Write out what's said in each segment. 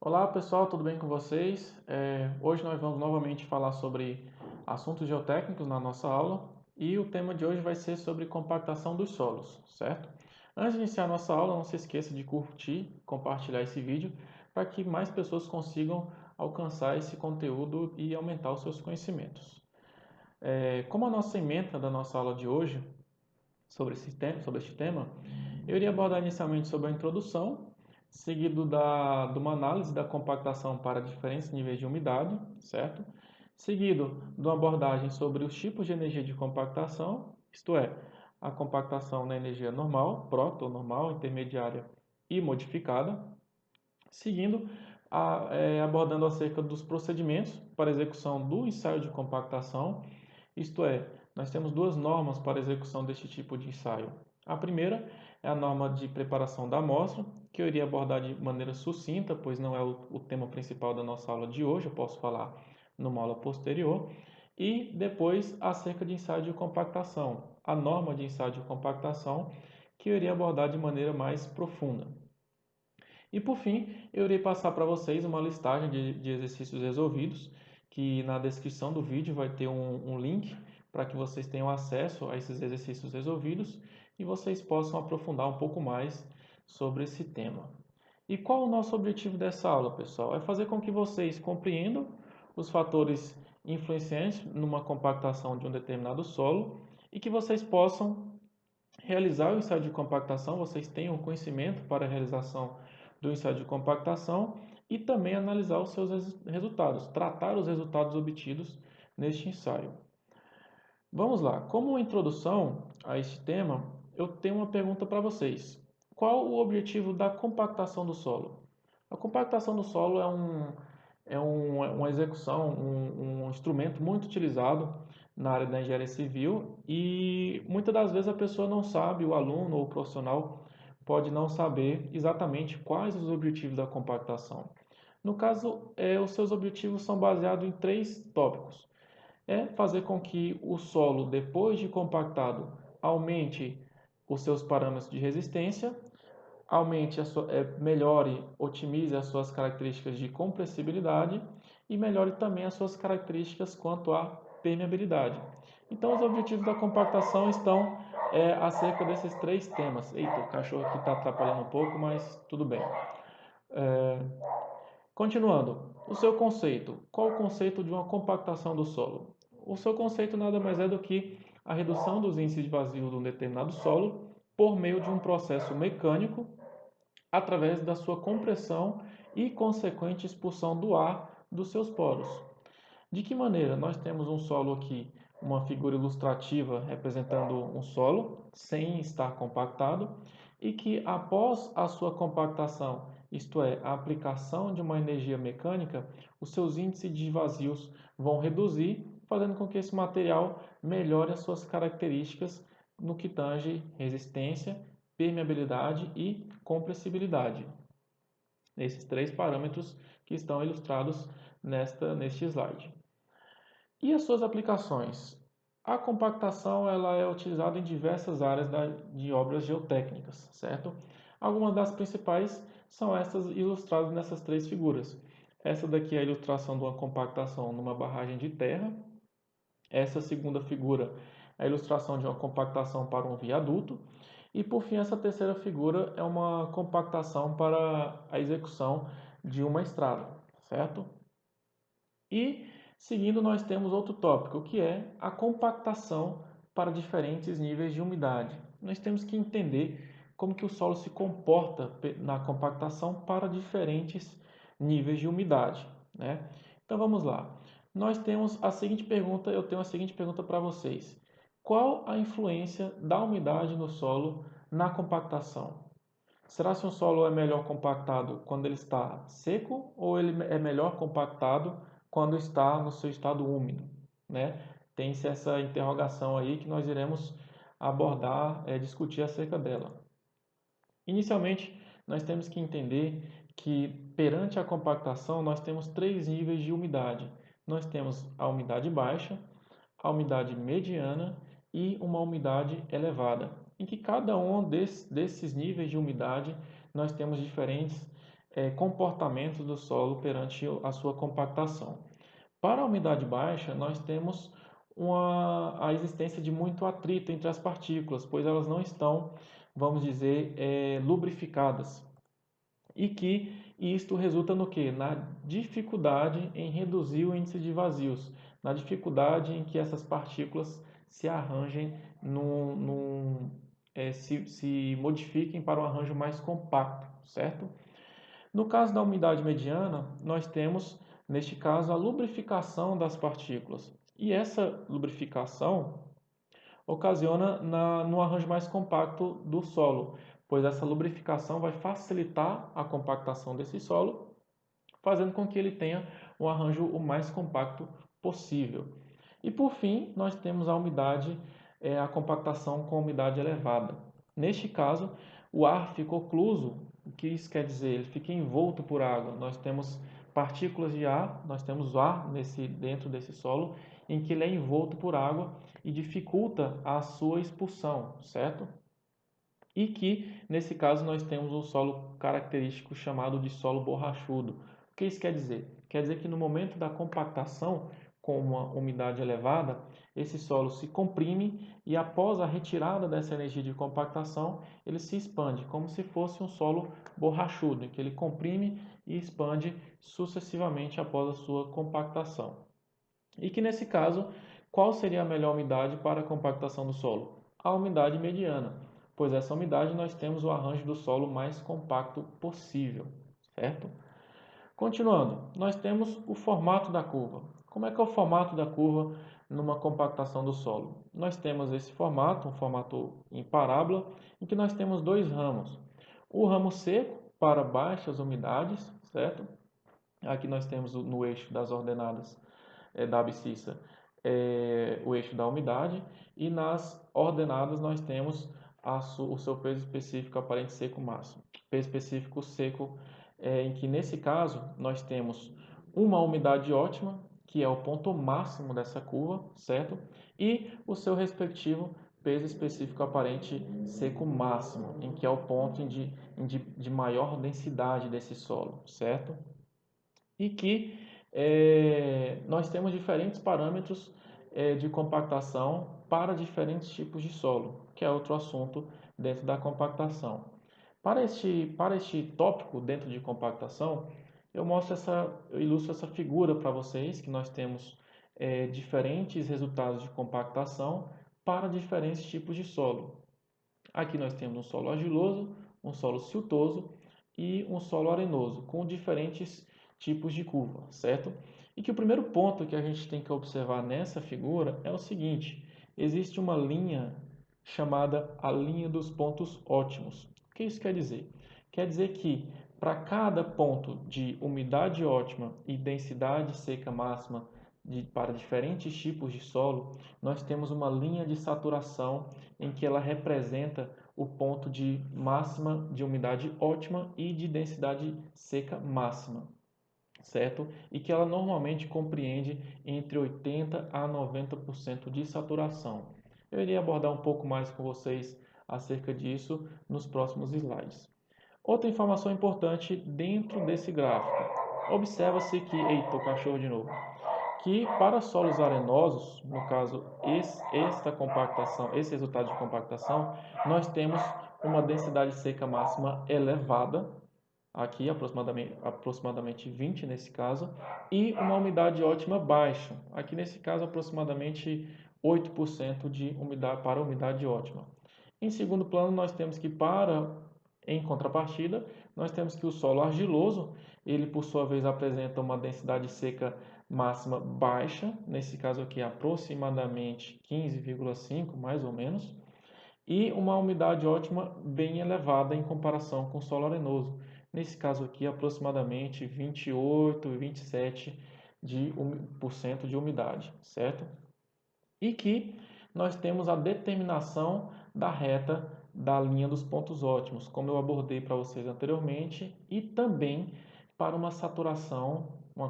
Olá pessoal, tudo bem com vocês? Hoje nós vamos novamente falar sobre assuntos geotécnicos na nossa aula e o tema de hoje vai ser sobre compactação dos solos, certo? Antes de iniciar a nossa aula, não se esqueça de curtir, compartilhar esse vídeo para que mais pessoas consigam alcançar esse conteúdo e aumentar os seus conhecimentos. Como a nossa ementa da nossa aula de hoje sobre este tema, eu iria abordar inicialmente sobre a introdução, seguido de uma análise da compactação para diferentes níveis de umidade, certo? Seguido de uma abordagem sobre os tipos de energia de compactação, isto é, a compactação na energia normal, proto-normal, intermediária e modificada. Seguindo, abordando acerca dos procedimentos para execução do ensaio de compactação, isto é, nós temos duas normas para a execução deste tipo de ensaio. A primeira é a norma de preparação da amostra, que eu iria abordar de maneira sucinta, pois não é o tema principal da nossa aula de hoje, eu posso falar numa aula posterior. E depois acerca de ensaio de compactação, a norma de ensaio de compactação, que eu iria abordar de maneira mais profunda. E por fim, eu irei passar para vocês uma listagem de exercícios resolvidos, que na descrição do vídeo vai ter um link para que vocês tenham acesso a esses exercícios resolvidos e vocês possam aprofundar um pouco mais sobre esse tema. E qual o nosso objetivo dessa aula, pessoal? É fazer com que vocês compreendam os fatores influenciantes numa compactação de um determinado solo e que vocês possam realizar o ensaio de compactação, vocês tenham conhecimento para a realização do ensaio de compactação e também analisar os seus resultados, tratar os resultados obtidos neste ensaio. Vamos lá, como introdução a este tema, eu tenho uma pergunta para vocês. Qual o objetivo da compactação do solo? A compactação do solo uma execução, um instrumento muito utilizado na área da engenharia civil e muitas das vezes a pessoa não sabe, o aluno ou o profissional pode não saber exatamente quais os objetivos da compactação. No caso, os seus objetivos são baseados em três tópicos. É fazer com que o solo, depois de compactado, aumente os seus parâmetros de resistência, melhore, otimize as suas características de compressibilidade e melhore também as suas características quanto à permeabilidade. Então, os objetivos da compactação estão acerca desses três temas. Eita, o cachorro aqui está atrapalhando um pouco, mas tudo bem. Continuando, o seu conceito. Qual o conceito de uma compactação do solo? O seu conceito nada mais é do que a redução dos índices de vazio de um determinado solo por meio de um processo mecânico através da sua compressão e consequente expulsão do ar dos seus poros. De que maneira? Nós temos um solo aqui, uma figura ilustrativa representando um solo sem estar compactado e que após a sua compactação, isto é, a aplicação de uma energia mecânica, os seus índices de vazios vão reduzir, fazendo com que esse material melhore as suas características no que tange resistência, permeabilidade e compressibilidade. Esses três parâmetros que estão ilustrados neste slide. E as suas aplicações? A compactação ela é utilizada em diversas áreas de obras geotécnicas, certo? Algumas das principais são essas ilustradas nessas três figuras. Essa daqui é a ilustração de uma compactação numa barragem de terra. Essa segunda figura é a ilustração de uma compactação para um viaduto. E por fim, essa terceira figura é uma compactação para a execução de uma estrada, certo? E seguindo, nós temos outro tópico, que é a compactação para diferentes níveis de umidade. Nós temos que entender como que o solo se comporta na compactação para diferentes níveis de umidade, né? Então vamos lá. Nós temos a seguinte pergunta, eu tenho a seguinte pergunta para vocês. Qual a influência da umidade no solo na compactação? Será que um solo é melhor compactado quando ele está seco ou ele é melhor compactado quando está no seu estado úmido, né? Tem-se essa interrogação aí que nós iremos abordar, discutir acerca dela. Inicialmente, nós temos que entender que perante a compactação nós temos três níveis de umidade. Nós temos a umidade baixa, a umidade mediana e uma umidade elevada, em que cada um desses níveis de umidade nós temos diferentes comportamentos do solo perante a sua compactação. Para a umidade baixa, nós temos a existência de muito atrito entre as partículas, pois elas não estão, vamos dizer, lubrificadas. E que isto resulta no quê? Na dificuldade em reduzir o índice de vazios, na dificuldade em que essas partículas se arranjem, se modifiquem para um arranjo mais compacto, certo? No caso da umidade mediana, nós temos, neste caso, a lubrificação das partículas. E essa lubrificação ocasiona no arranjo mais compacto do solo, pois essa lubrificação vai facilitar a compactação desse solo, fazendo com que ele tenha um arranjo o mais compacto possível. E por fim, nós temos a umidade, a compactação com umidade elevada. Neste caso, o ar fica ocluso. O que isso quer dizer? Ele fica envolto por água. Nós temos partículas de ar, nós temos ar dentro desse solo, em que ele é envolto por água e dificulta a sua expulsão, certo? E que, nesse caso, nós temos um solo característico chamado de solo borrachudo. O que isso quer dizer? Quer dizer que no momento da compactação, com uma umidade elevada, esse solo se comprime e após a retirada dessa energia de compactação, ele se expande, como se fosse um solo borrachudo, em que ele comprime e expande sucessivamente após a sua compactação. E que nesse caso, qual seria a melhor umidade para a compactação do solo? A umidade mediana, pois essa umidade nós temos o arranjo do solo mais compacto possível, certo? Continuando, nós temos o formato da curva. Como é que é o formato da curva numa compactação do solo? Nós temos esse formato, um formato em parábola, em que nós temos dois ramos. O ramo seco para baixas umidades, certo? Aqui nós temos no eixo das ordenadas da abscissa o eixo da umidade, e nas ordenadas nós temos o seu peso específico aparente seco máximo. Peso específico seco, em que nesse caso nós temos uma umidade ótima, que é o ponto máximo dessa curva, certo? E o seu respectivo peso específico aparente seco máximo, em que é o ponto de maior densidade desse solo, certo? E que nós temos diferentes parâmetros de compactação para diferentes tipos de solo, que é outro assunto dentro da compactação. Para este tópico dentro de compactação, eu ilustro essa figura para vocês, que nós temos diferentes resultados de compactação para diferentes tipos de solo. Aqui nós temos um solo argiloso, um solo siltoso e um solo arenoso, com diferentes tipos de curva, certo? E que o primeiro ponto que a gente tem que observar nessa figura é o seguinte: existe uma linha chamada a linha dos pontos ótimos. O que isso quer dizer? Quer dizer que para cada ponto de umidade ótima e densidade seca máxima para diferentes tipos de solo, nós temos uma linha de saturação em que ela representa o ponto de máxima de umidade ótima e de densidade seca máxima, certo? E que ela normalmente compreende entre 80% a 90% de saturação. Eu irei abordar um pouco mais com vocês acerca disso nos próximos slides. Outra informação importante dentro desse gráfico. Observa-se que... Eita, o cachorro de novo. Que para solos arenosos, no caso esse resultado de compactação, nós temos uma densidade seca máxima elevada, aqui aproximadamente 20 nesse caso, e uma umidade ótima baixa, aqui nesse caso aproximadamente 8% de umidade para umidade ótima. Em segundo plano, nós temos que em contrapartida, nós temos que o solo argiloso, ele por sua vez apresenta uma densidade seca máxima baixa, nesse caso aqui aproximadamente 15,5 mais ou menos, e uma umidade ótima bem elevada em comparação com o solo arenoso, nesse caso aqui aproximadamente 28 e 27% de umidade, certo? E que nós temos a determinação da reta da linha dos pontos ótimos, como eu abordei para vocês anteriormente, e também para uma saturação, uma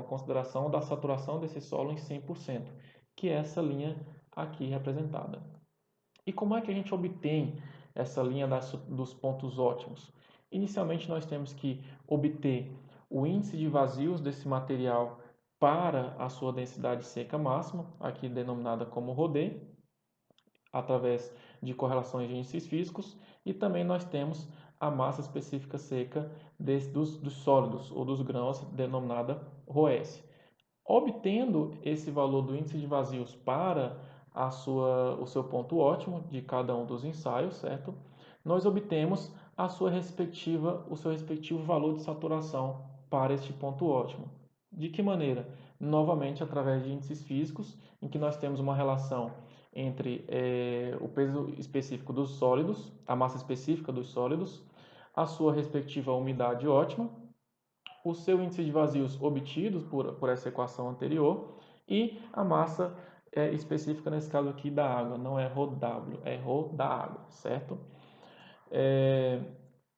consideração da saturação desse solo em 100%, que é essa linha aqui representada. E como é que a gente obtém essa linha dos pontos ótimos? Inicialmente, nós temos que obter o índice de vazios desse material para a sua densidade seca máxima, aqui denominada como ρD, através de correlações de índices físicos, e também nós temos a massa específica seca dos sólidos ou dos grãos, denominada ρS. Obtendo esse valor do índice de vazios para o seu ponto ótimo de cada um dos ensaios, certo? Nós obtemos o seu respectivo valor de saturação para este ponto ótimo. De que maneira? Novamente, através de índices físicos, em que nós temos uma relação entre o peso específico dos sólidos, a massa específica dos sólidos, a sua respectiva umidade ótima, o seu índice de vazios obtidos por essa equação anterior e a massa específica, nesse caso aqui, da água. Não é ρW, é ρ da água, certo?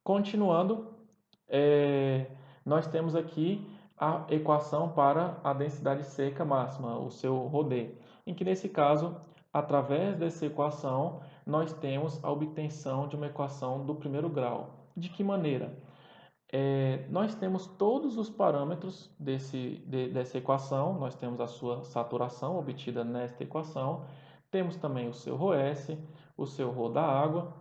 Continuando, nós temos aqui a equação para a densidade seca máxima, o seu ρD, em que nesse caso, através dessa equação, nós temos a obtenção de uma equação do primeiro grau. De que maneira? Nós temos todos os parâmetros dessa equação, nós temos a sua saturação obtida nesta equação, temos também o seu ρS, o seu ρ da água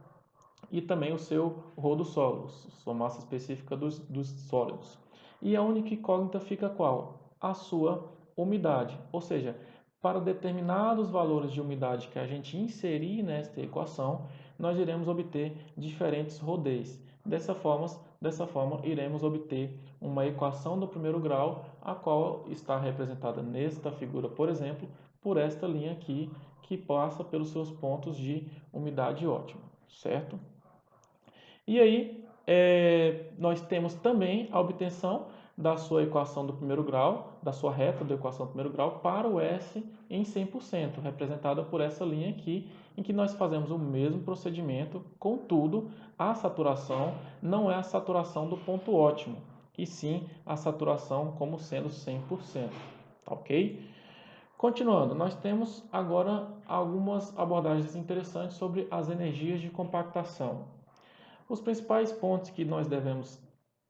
e também o seu ρ dos sólidos, sua massa específica dos sólidos. E a única incógnita fica qual? A sua umidade, ou seja, para determinados valores de umidade que a gente inserir nesta equação, nós iremos obter diferentes ρDs. Dessa forma, iremos obter uma equação do primeiro grau, a qual está representada nesta figura, por exemplo, por esta linha aqui, que passa pelos seus pontos de umidade ótima, certo? E aí, nós temos também a obtenção da sua equação do primeiro grau, da sua reta da equação do primeiro grau para o S em 100%, representada por essa linha aqui, em que nós fazemos o mesmo procedimento, contudo, a saturação não é a saturação do ponto ótimo, e sim a saturação como sendo 100%, ok? Continuando, nós temos agora algumas abordagens interessantes sobre as energias de compactação. Os principais pontos que nós devemos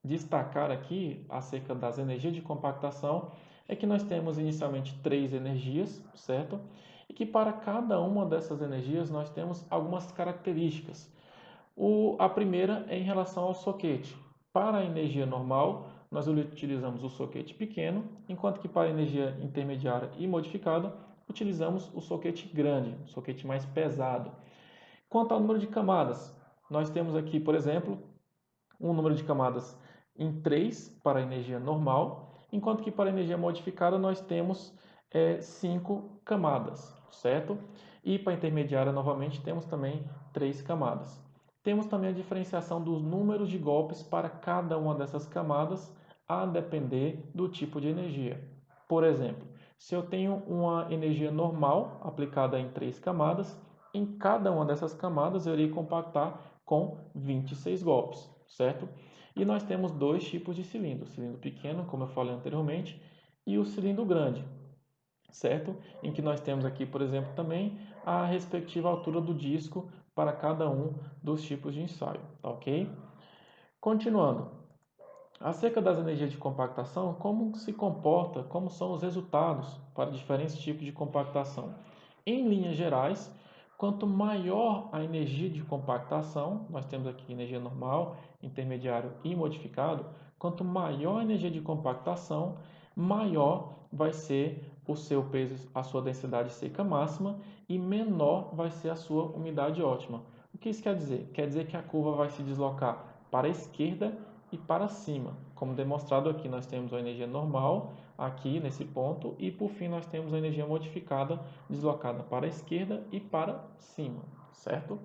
destacar aqui acerca das energias de compactação é que nós temos inicialmente 3 energias, certo? E que para cada uma dessas energias nós temos algumas características. A primeira é em relação ao soquete. Para a energia normal, nós utilizamos o soquete pequeno, enquanto que para a energia intermediária e modificada, utilizamos o soquete grande, o soquete mais pesado. Quanto ao número de camadas, nós temos aqui, por exemplo, um número de camadas em 3 para a energia normal, enquanto que para a energia modificada nós temos 5 camadas, certo? E para a intermediária, novamente, temos também 3 camadas. Temos também a diferenciação dos números de golpes para cada uma dessas camadas, a depender do tipo de energia. Por exemplo, se eu tenho uma energia normal aplicada em 3 camadas, em cada uma dessas camadas eu irei compactar com 26 golpes, certo? E nós temos 2 tipos de cilindro, o cilindro pequeno, como eu falei anteriormente, e o cilindro grande, certo? Em que nós temos aqui, por exemplo, também a respectiva altura do disco para cada um dos tipos de ensaio, tá ok? Continuando, acerca das energias de compactação, como se comporta, como são os resultados para diferentes tipos de compactação? Em linhas gerais, quanto maior a energia de compactação, nós temos aqui energia normal, intermediário e modificado, quanto maior a energia de compactação, maior vai ser o seu peso, a sua densidade seca máxima e menor vai ser a sua umidade ótima. O que isso quer dizer? Quer dizer que a curva vai se deslocar para a esquerda e para cima. Como demonstrado aqui, nós temos a energia normal aqui nesse ponto e por fim nós temos a energia modificada deslocada para a esquerda e para cima, certo?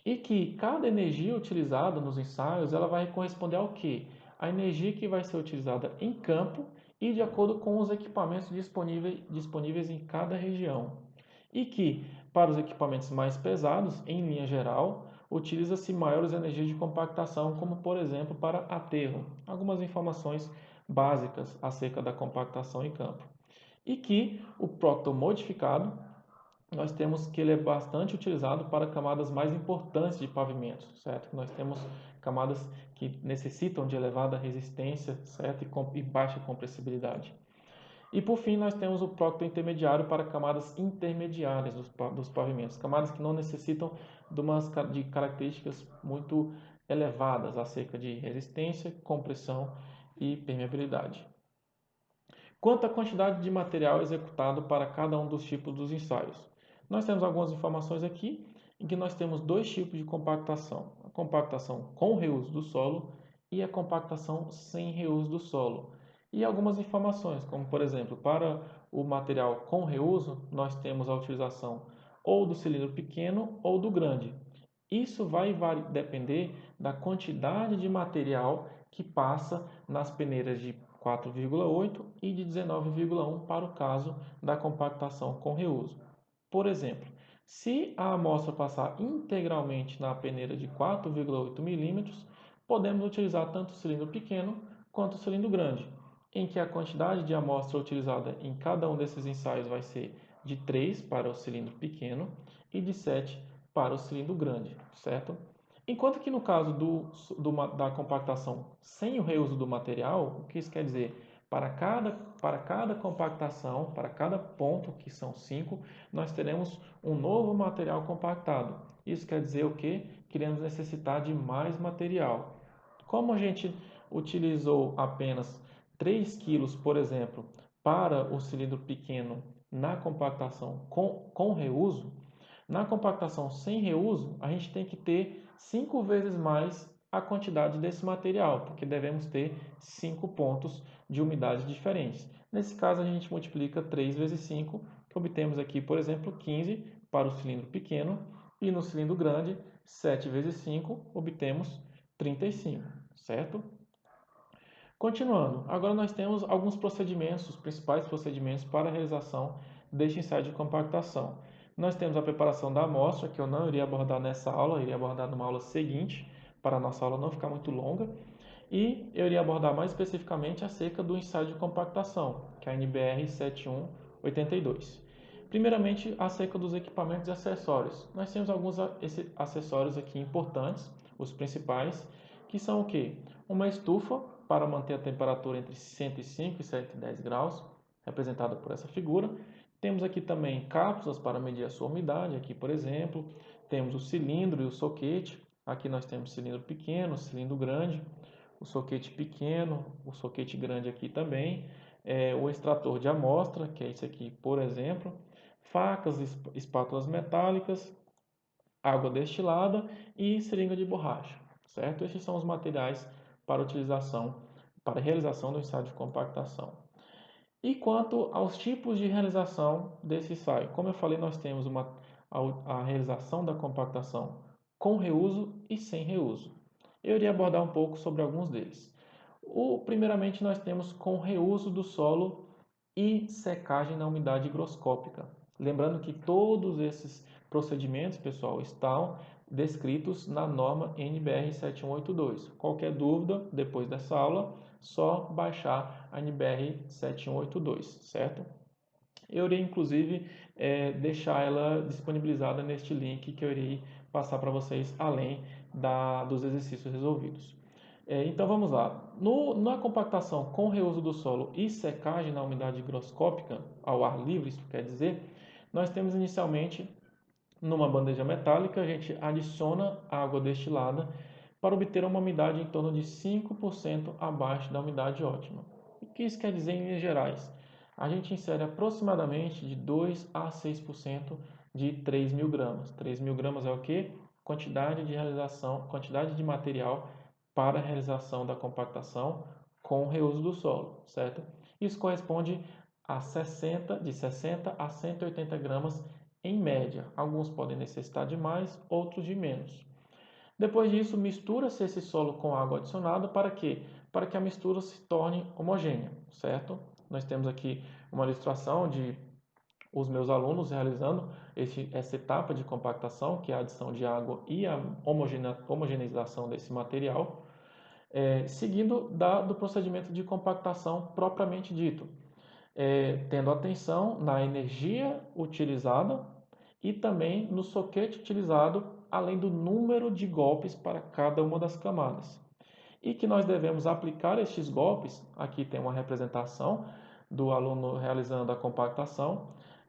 E que cada energia utilizada nos ensaios, ela vai corresponder ao quê? A energia que vai ser utilizada em campo e de acordo com os equipamentos disponíveis em cada região. E que, para os equipamentos mais pesados, em linha geral, utiliza-se maiores energias de compactação, como por exemplo para aterro. Algumas informações básicas acerca da compactação em campo. E que o próton modificado nós temos que ele é bastante utilizado para camadas mais importantes de pavimentos, certo? Nós temos camadas que necessitam de elevada resistência, certo? E baixa compressibilidade. E por fim, nós temos o prócto intermediário para camadas intermediárias dos pavimentos, camadas que não necessitam de características muito elevadas acerca de resistência, compressão e permeabilidade. Quanto à quantidade de material executado para cada um dos tipos dos ensaios, nós temos algumas informações aqui em que nós temos dois tipos de compactação: a compactação com reuso do solo e a compactação sem reuso do solo. E algumas informações, como por exemplo, para o material com reuso, nós temos a utilização ou do cilindro pequeno ou do grande. Isso vai depender da quantidade de material que passa nas peneiras de 4,8 e de 19,1 para o caso da compactação com reuso. Por exemplo, se a amostra passar integralmente na peneira de 4,8 mm, podemos utilizar tanto o cilindro pequeno quanto o cilindro grande, em que a quantidade de amostra utilizada em cada um desses ensaios vai ser de 3 para o cilindro pequeno e de 7 para o cilindro grande, certo? Enquanto que no caso da compactação sem o reuso do material, o que isso quer dizer? Para cada compactação, para cada ponto, que são 5, nós teremos um novo material compactado. Isso quer dizer o quê? Que iremos necessitar de mais material. Como a gente utilizou apenas 3 kg, por exemplo, para o cilindro pequeno na compactação com reuso, na compactação sem reuso, a gente tem que ter 5 vezes mais a quantidade desse material, porque devemos ter 5 pontos de umidade diferentes. Nesse caso, a gente multiplica 3 vezes 5, que obtemos aqui, por exemplo, 15 para o cilindro pequeno, e no cilindro grande, 7 vezes 5, obtemos 35, certo? Continuando, agora nós temos alguns procedimentos, os principais procedimentos para a realização deste ensaio de compactação. Nós temos a preparação da amostra, que eu não iria abordar nessa aula, eu iria abordar numa aula seguinte, para a nossa aula não ficar muito longa. E eu iria abordar mais especificamente acerca do ensaio de compactação, que é a NBR 7182. Primeiramente, acerca dos equipamentos e acessórios. Nós temos alguns acessórios aqui importantes, os principais, que são o quê? Uma estufa para manter a temperatura entre 105 e 110 graus, representada por essa figura. Temos aqui também cápsulas para medir a sua umidade, aqui por exemplo. Temos o cilindro e o soquete. Aqui nós temos cilindro pequeno, cilindro grande, o soquete pequeno, o soquete grande aqui também, o extrator de amostra, que é esse aqui, por exemplo, facas, espátulas metálicas, água destilada e seringa de borracha, certo? Esses são os materiais para utilização, para realização do ensaio de compactação. E quanto aos tipos de realização desse ensaio, como eu falei, nós temos a realização da compactação com reuso e sem reuso. Eu iria abordar um pouco sobre alguns deles. Primeiramente, nós temos com reuso do solo e secagem na umidade higroscópica. Lembrando que todos esses procedimentos, pessoal, estão descritos na norma NBR 7182. Qualquer dúvida, depois dessa aula, só baixar a NBR 7182, certo? Eu irei, inclusive, deixar ela disponibilizada neste link que eu irei passar para vocês, além dos exercícios resolvidos. Então, vamos lá. Na compactação com reuso do solo e secagem na umidade higroscópica, ao ar livre, isso quer dizer, nós temos inicialmente, numa bandeja metálica, a gente adiciona água destilada para obter uma umidade em torno de 5% abaixo da umidade ótima. O que isso quer dizer em linhas gerais? A gente insere aproximadamente de 2 a 6% de 3.000 gramas. 3.000 gramas é o que? Quantidade de material para a realização da compactação com o reuso do solo, certo? Isso corresponde a de 60 a 180 gramas em média. Alguns podem necessitar de mais, outros de menos. Depois disso, mistura-se esse solo com água adicionada para quê? Para que a mistura se torne homogênea, certo? Nós temos aqui uma ilustração de os meus alunos realizando essa etapa de compactação, que é a adição de água e a homogeneização desse material, seguindo do procedimento de compactação propriamente dito, tendo atenção na energia utilizada e também no soquete utilizado, além do número de golpes para cada uma das camadas. E que nós devemos aplicar estes golpes, aqui tem uma representação do aluno realizando a compactação,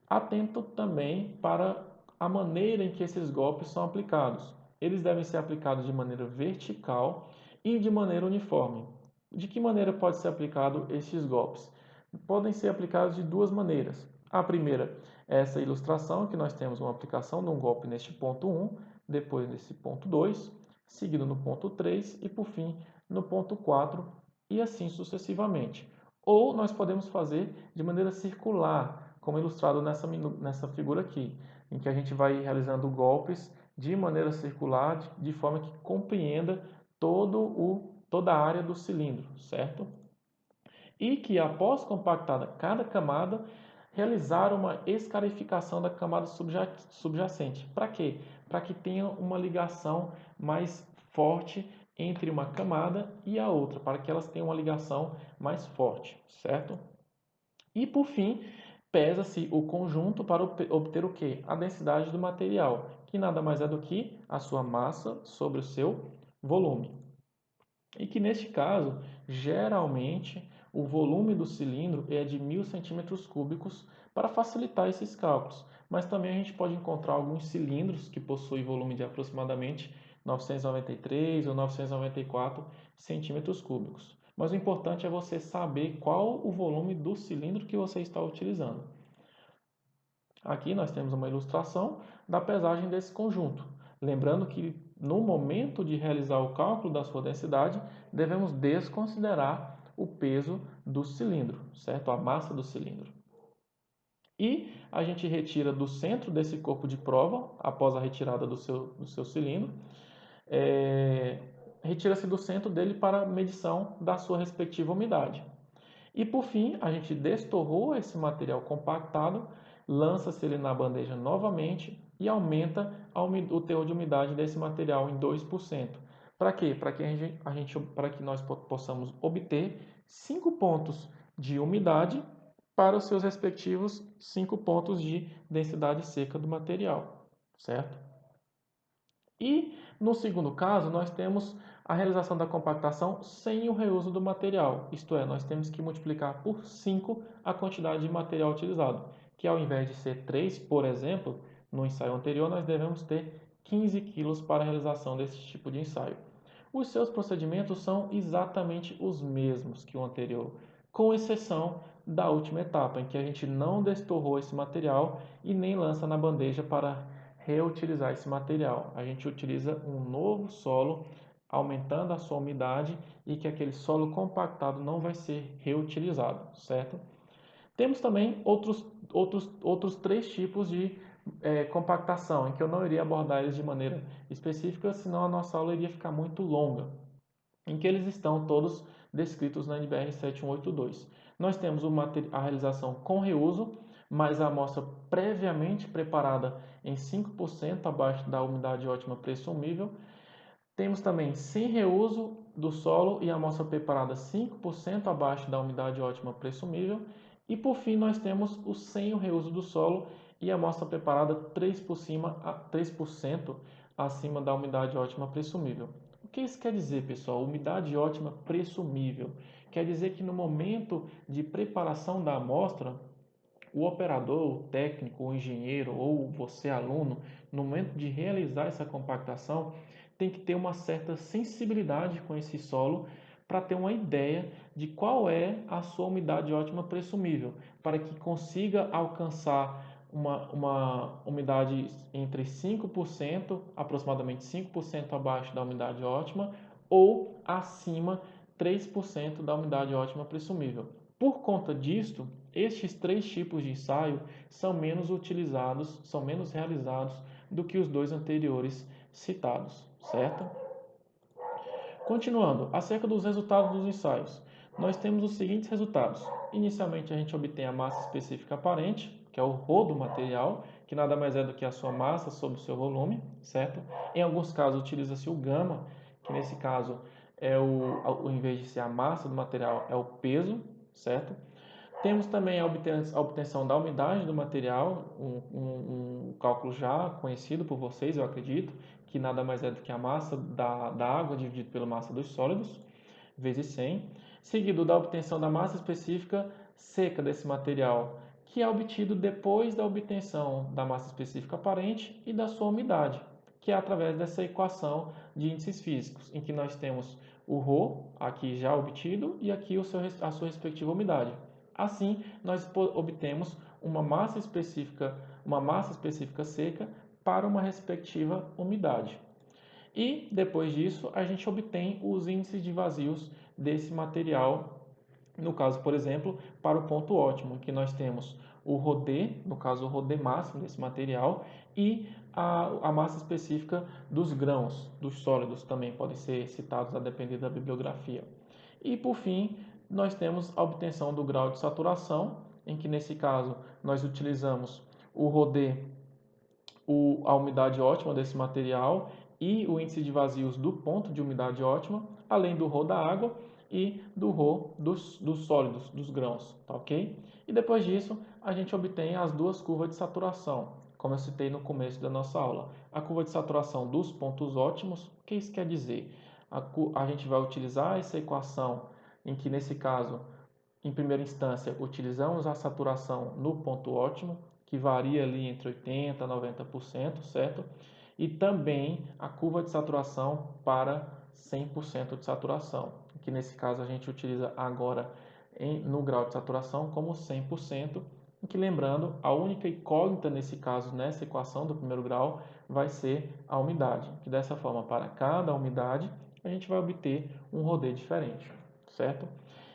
atento também para a maneira em que esses golpes são aplicados. Eles devem ser aplicados de maneira vertical e de maneira uniforme. De que maneira pode ser aplicado esses golpes? Podem ser aplicados de duas maneiras. A primeira é essa ilustração, que nós temos uma aplicação de um golpe neste ponto 1, depois nesse ponto 2, seguido no ponto 3 e por fim no ponto 4 e assim sucessivamente. Ou nós podemos fazer de maneira circular, como ilustrado nessa figura aqui, em que a gente vai realizando golpes de maneira circular, de forma que compreenda toda a área do cilindro, certo? E que após compactada cada camada, realizar uma escarificação da camada subjacente. Para quê? Para que tenha uma ligação mais forte entre uma camada e a outra, para que elas tenham uma ligação mais forte, certo? E por fim, pesa-se o conjunto para obter o quê? A densidade do material, que nada mais é do que a sua massa sobre o seu volume. E que neste caso, geralmente, o volume do cilindro é de 1.000 centímetros cúbicos para facilitar esses cálculos. Mas também a gente pode encontrar alguns cilindros que possuem volume de aproximadamente 993 ou 994 centímetros cúbicos. Mas o importante é você saber qual o volume do cilindro que você está utilizando. Aqui nós temos uma ilustração da pesagem desse conjunto. Lembrando que no momento de realizar o cálculo da sua densidade, devemos desconsiderar o peso do cilindro, certo? A massa do cilindro. E a gente retira do centro desse corpo de prova, após a retirada do seu cilindro, retira-se do centro dele para a medição da sua respectiva umidade. E por fim, a gente destorrou esse material compactado, lança-se ele na bandeja novamente e aumenta o teor de umidade desse material em 2%. Para quê? Para que nós possamos obter 5 pontos de umidade para os seus respectivos 5 pontos de densidade seca do material, certo? E no segundo caso, nós temos a realização da compactação sem o reuso do material, isto é, nós temos que multiplicar por 5 a quantidade de material utilizado, que ao invés de ser 3, por exemplo, no ensaio anterior, nós devemos ter 15 kg para a realização desse tipo de ensaio. Os seus procedimentos são exatamente os mesmos que o anterior, com exceção da última etapa, em que a gente não destorrou esse material e nem lança na bandeja para reutilizar esse material. A gente utiliza um novo solo, aumentando a sua umidade e que aquele solo compactado não vai ser reutilizado, certo? Temos também outros 3 tipos de compactação, em que eu não iria abordar eles de maneira específica, senão a nossa aula iria ficar muito longa, em que eles estão todos descritos na NBR 7182. Nós temos a realização com reuso, mas a amostra previamente preparada em 5% abaixo da umidade ótima presumível. Temos também sem reuso do solo e a amostra preparada 5% abaixo da umidade ótima presumível. E por fim nós temos o sem o reuso do solo e a amostra preparada 3% acima da umidade ótima presumível. O que isso quer dizer, pessoal? Umidade ótima presumível. Quer dizer que no momento de preparação da amostra, o operador, o técnico, o engenheiro ou você, aluno, no momento de realizar essa compactação, tem que ter uma certa sensibilidade com esse solo para ter uma ideia de qual é a sua umidade ótima presumível, para que consiga alcançar uma umidade entre 5%, aproximadamente 5% abaixo da umidade ótima, ou acima 3% da umidade ótima presumível. Por conta disto, estes 3 tipos de ensaio são menos utilizados, são menos realizados do que os 2 anteriores citados, certo? Continuando, acerca dos resultados dos ensaios, nós temos os seguintes resultados. Inicialmente a gente obtém a massa específica aparente, que é o ρ do material, que nada mais é do que a sua massa sobre o seu volume, certo? Em alguns casos utiliza-se o gama, que nesse caso em vez de ser a massa do material, é o peso, certo? Temos também a obtenção da umidade do material, um cálculo já conhecido por vocês, eu acredito, que nada mais é do que a massa da água dividido pela massa dos sólidos, vezes 100, seguido da obtenção da massa específica seca desse material, que é obtido depois da obtenção da massa específica aparente e da sua umidade, que é através dessa equação de índices físicos, em que nós temos o ρ, aqui já obtido, e aqui a sua respectiva umidade. Assim, nós obtemos uma massa específica seca para uma respectiva umidade. E, depois disso, a gente obtém os índices de vazios desse material, no caso, por exemplo, para o ponto ótimo, que nós temos o ρD, no caso o ρD máximo desse material, e a massa específica dos grãos, dos sólidos, também podem ser citados a depender da bibliografia. E, por fim, nós temos a obtenção do grau de saturação, em que nesse caso nós utilizamos o ρD, a umidade ótima desse material e o índice de vazios do ponto de umidade ótima, além do ρ da água e do ρ dos sólidos, dos grãos, tá ok? E depois disso, a gente obtém as duas curvas de saturação, como eu citei no começo da nossa aula. A curva de saturação dos pontos ótimos, o que isso quer dizer? A gente vai utilizar essa equação em que, nesse caso, em primeira instância, utilizamos a saturação no ponto ótimo, que varia ali entre 80% a 90%, certo? E também a curva de saturação para 100% de saturação, que nesse caso a gente utiliza agora no grau de saturação como 100%, em que, lembrando, a única incógnita nesse caso, nessa equação do primeiro grau, vai ser a umidade, que dessa forma, para cada umidade, a gente vai obter um ρD diferente, certo?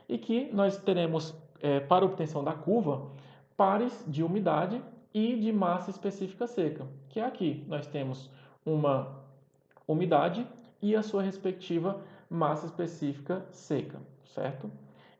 E que nós teremos, para obtenção da curva, pares de umidade e de massa específica seca, que é aqui. Nós temos uma umidade e a sua respectiva massa específica seca, certo?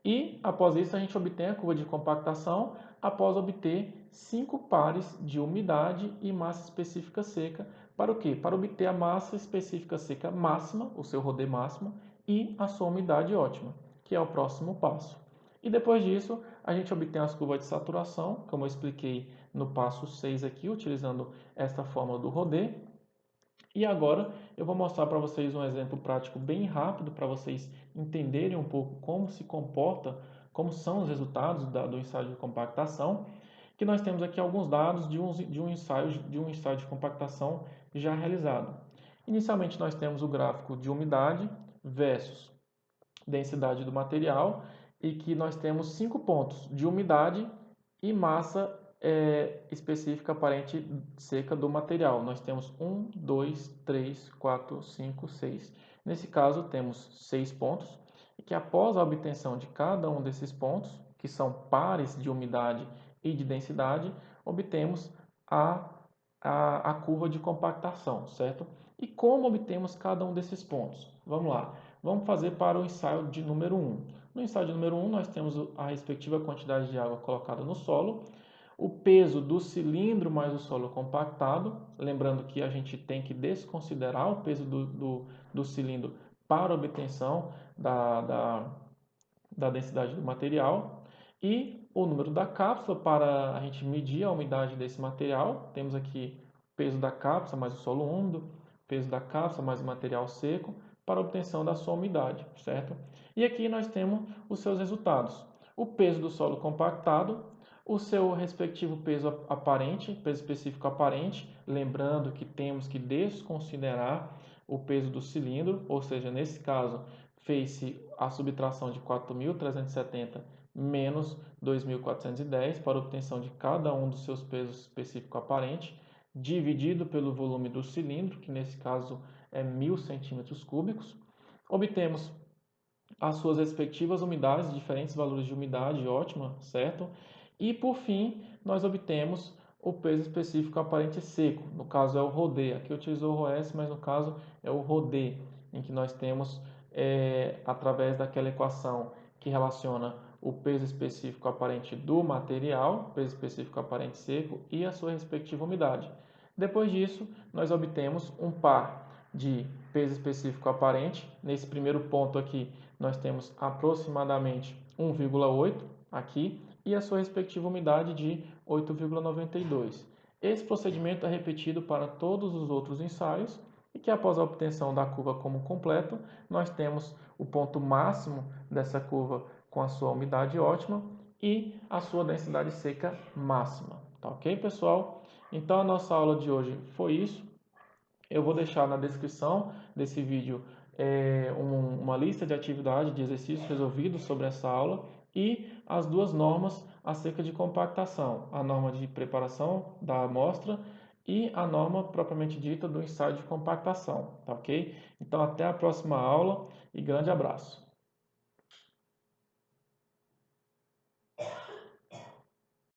E, após isso, a gente obtém a curva de compactação após obter 5 pares de umidade e massa específica seca. Para o quê? Para obter a massa específica seca máxima, o seu ρD máximo, e a sua umidade ótima, que é o próximo passo. E depois disso, a gente obtém as curvas de saturação, como eu expliquei no passo 6 aqui, utilizando esta fórmula do ρD. E agora eu vou mostrar para vocês um exemplo prático bem rápido para vocês entenderem um pouco como se comporta, como são os resultados do ensaio de compactação, que nós temos aqui alguns dados de um ensaio de compactação já realizado. Inicialmente nós temos o gráfico de umidade versus densidade do material e que nós temos 5 pontos de umidade e massa específica aparente seca do material. Nós temos 1, 2, 3, 4, 5, 6. Nesse caso, temos 6 pontos e que após a obtenção de cada um desses pontos, que são pares de umidade e de densidade, obtemos a curva de compactação, certo? E como obtemos cada um desses pontos? Vamos lá. Vamos fazer para o ensaio de número 1. No ensaio de número 1, nós temos a respectiva quantidade de água colocada no solo, o peso do cilindro mais o solo compactado, lembrando que a gente tem que desconsiderar o peso do cilindro para a obtenção da densidade do material, e o número da cápsula para a gente medir a umidade desse material. Temos aqui o peso da cápsula mais o solo úmido, peso da cápsula mais o material seco, para a obtenção da sua umidade, certo? E aqui nós temos os seus resultados. O peso do solo compactado, o seu respectivo peso aparente, peso específico aparente, lembrando que temos que desconsiderar o peso do cilindro, ou seja, nesse caso, fez-se a subtração de 4.370 menos 2.410 para obtenção de cada um dos seus pesos específico aparente, dividido pelo volume do cilindro, que nesse caso é 1.000 centímetros cúbicos. Obtemos as suas respectivas umidades, diferentes valores de umidade ótima, certo? E, por fim, nós obtemos o peso específico aparente seco, no caso é o ρD. Aqui eu utilizo o ρS, mas no caso é o ρD, em que nós temos, através daquela equação que relaciona o peso específico aparente do material, peso específico aparente seco e a sua respectiva umidade. Depois disso, nós obtemos um par de peso específico aparente. Nesse primeiro ponto aqui, nós temos aproximadamente 1,8 aqui, e a sua respectiva umidade de 8,92. Esse procedimento é repetido para todos os outros ensaios e que após a obtenção da curva como completo, nós temos o ponto máximo dessa curva com a sua umidade ótima e a sua densidade seca máxima. Tá ok, pessoal? Então a nossa aula de hoje foi isso. Eu vou deixar na descrição desse vídeo uma lista de atividades, de exercícios resolvidos sobre essa aula e as duas normas acerca de compactação, a norma de preparação da amostra e a norma propriamente dita do ensaio de compactação, tá ok? Então até a próxima aula e grande abraço!